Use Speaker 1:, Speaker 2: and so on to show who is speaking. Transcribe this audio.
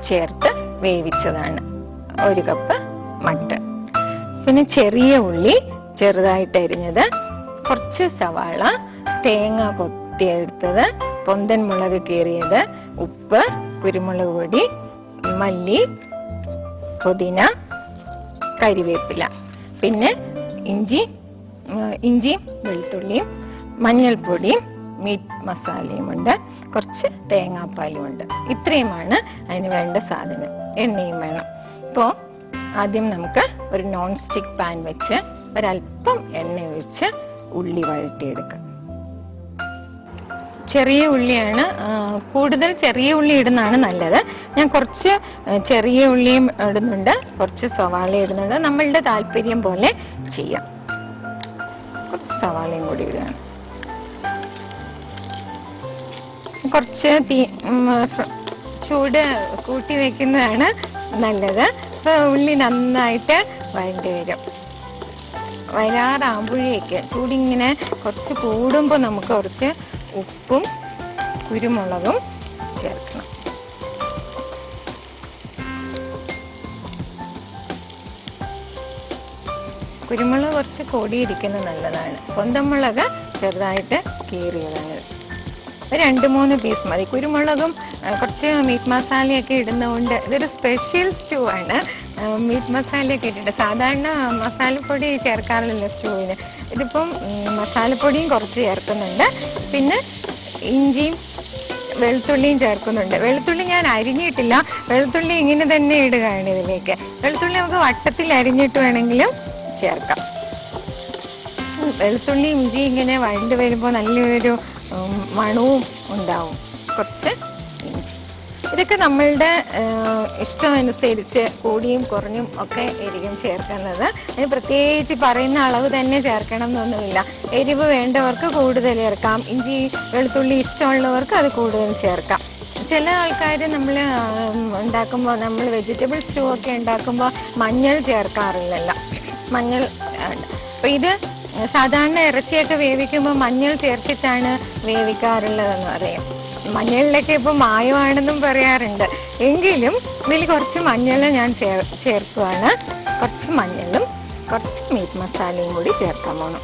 Speaker 1: ചേർത്ത് വേവിച്ചതാണ്. 1 cup mutton. പിന്നെ ചെറിയ ഉള്ളി ചെറുതായിട്ട് അരിഞ്ഞത്, കുറച്ച് സവാള, തേങ്ങ കൊത്തിയെടുത്തത്, പൊന്തൻ മുളക് കീറിയത്, ഉപ്പ്, കുരുമുളക് പൊടി, മല്ലി, പുതിന, കരിവേപ്പില, പിന്നെ ഇഞ്ചിയും വെളുത്തുള്ളിയും, മഞ്ഞൾപ്പൊടിയും, മീറ്റ് മസാലയും ഉണ്ട്, കുറച്ച് തേങ്ങാപ്പാലും ഉണ്ട്. ഇത്രയുമാണ് അതിന് വേണ്ട സാധനം. എണ്ണയും വേണം. ഇപ്പോൾ ആദ്യം നമുക്ക് ഒരു നോൺ സ്റ്റിക്ക് പാൻ വെച്ച് ഒരല്പം എണ്ണ ഒഴിച്ച് ഉള്ളി വഴറ്റിയെടുക്കാം. ചെറിയ ഉള്ളിയാണ്, കൂടുതൽ ചെറിയ ഉള്ളി ഇടുന്നതാണ് നല്ലത്. ഞാൻ കുറച്ച് ചെറിയ ഉള്ളിയും ഇടുന്നുണ്ട്, കുറച്ച് സവാള ഇടുന്നുണ്ട്. നമ്മളുടെ താല്പര്യം പോലെ ചെയ്യാം. കുറച്ച് സവാളയും കൂടി ഇടുകയാണ്. കുറച്ച് ചൂട് കൂട്ടി വെക്കുന്നതാണ് നല്ലത്. അപ്പൊ ഉള്ളി നന്നായിട്ട് വഴണ്ടി വരും. വരാറാകുമ്പോഴേക്ക് ചൂടിങ്ങനെ കുറച്ച് കൂടുമ്പോൾ നമുക്ക് കുറച്ച് ഉപ്പും കുരുമുളകും ചേർക്കണം. കുരുമുളക് കുറച്ച് കൊടിയിരിക്കുന്നത് നല്ലതാണ്. പൊന്തമുളക് ചെറുതായിട്ട് കീറിയതാണ്. 2-3 പീസ് മതി. കുരുമുളകും കുറച്ച് മീറ്റ് മസാലയൊക്കെ ഇടുന്നതുകൊണ്ട് ഇതൊരു സ്പെഷ്യൽ സ്റ്റൂ ആണ്. മീറ്റ് മസാലയൊക്കെ ഇട്ടിട്ട് സാധാരണ മസാലപ്പൊടി ചേർക്കാറില്ല സ്റ്റൂവിന്. ഇതിപ്പം മസാലപ്പൊടിയും കുറച്ച് ചേർക്കുന്നുണ്ട്. പിന്നെ ഇഞ്ചിയും വെളുത്തുള്ളിയും ചേർക്കുന്നുണ്ട്. വെളുത്തുള്ളി ഞാൻ അരിഞ്ഞിട്ടില്ല, വെളുത്തുള്ളി ഇങ്ങനെ തന്നെ ഇടുകയാണ് ഇതിലേക്ക്. വെളുത്തുള്ളി നമുക്ക് വട്ടത്തിൽ അരിഞ്ഞിട്ട് വേണമെങ്കിലും ചേർക്കാം. വെളുത്തുള്ളി ഇഞ്ചി ഇങ്ങനെ വഴണ്ട് വരുമ്പോൾ നല്ലൊരു മണവും ഉണ്ടാവും. കുറച്ച് ഇഞ്ചി. ഇതൊക്കെ നമ്മളുടെ ഇഷ്ടമനുസരിച്ച് കൂടിയും കുറഞ്ഞും ഒക്കെ ആയിരിക്കും ചേർക്കുന്നത്. അതിന് പ്രത്യേകിച്ച് പറയുന്ന അളവ് തന്നെ ചേർക്കണം എന്നൊന്നുമില്ല. എരിവ് വേണ്ടവർക്ക് കൂടുതൽ ചേർക്കാം, ഇഞ്ചി വെളുത്തുള്ളി ഇഷ്ടമുള്ളവർക്ക് അത് കൂടുതൽ ചേർക്കാം. ചില ആൾക്കാർ നമ്മൾ ഉണ്ടാക്കുമ്പോൾ, നമ്മൾ വെജിറ്റബിൾ സ്റ്റൂ ഒക്കെ ഉണ്ടാക്കുമ്പോൾ മഞ്ഞൾ ചേർക്കാറില്ലല്ലോ. മഞ്ഞൾ അപ്പൊ ഇത് സാധാരണ ഇറച്ചിയൊക്കെ വേവിക്കുമ്പോൾ മഞ്ഞൾ ചേർത്തിട്ടാണ് വേവിക്കാറുള്ളതെന്ന് പറയും. മഞ്ഞളിലൊക്കെ ഇപ്പൊ മായമാണെന്നും പറയാറുണ്ട്. എങ്കിലും ഇതിൽ കുറച്ച് മഞ്ഞൾ ഞാൻ ചേർക്കുവാണ്. കുറച്ച് മഞ്ഞളും കുറച്ച് മീറ്റ് മസാലയും കൂടി ചേർക്കാൻ പോകണം.